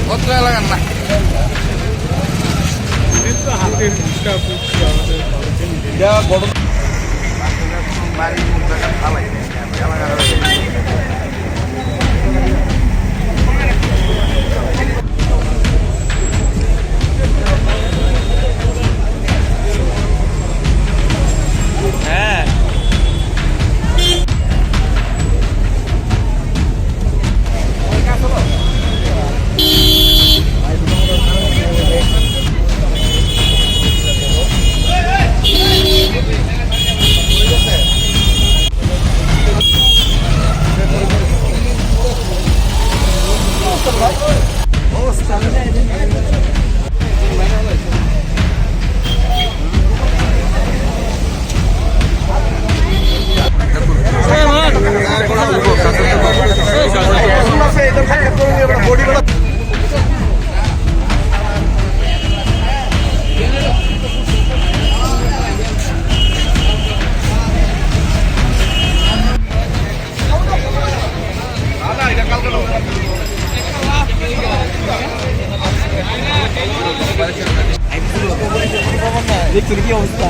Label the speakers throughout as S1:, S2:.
S1: কত লাগান না হাতের বড় বাড়ি ফালাই দেখছেন কি অবস্থা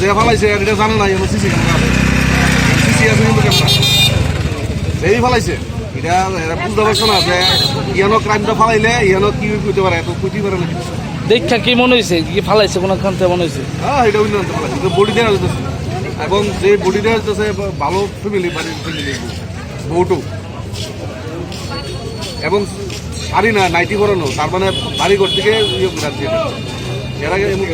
S1: যে ফালাইছে এটা জানে না সিসি ক্যামেরা সিসি আছে কিন্তু ক্যামেরা যেই ফালাইছে এটা বুঝতে পারছো না যে ইয়ানো ক্রাইমটা ফালাইলে ইয়ানো কি করতে পারে এত কুইতে পারে না
S2: দেখা কি মনে হয়েছে কি ফালাইছে কোনো খান থেকে মনে হয়েছে
S1: হ্যাঁ এটা অন্য ফালাইছে বডি দেওয়া যেতেছে এবং যে বডি দেওয়া যেতেছে ভালো ফ্যামিলি বাড়ির ফ্যামিলি বউটো এবং শাড়ি না নাইটি করানো তার মানে বাড়িঘর থেকে ইয়ে রাখছে এর আগে এমন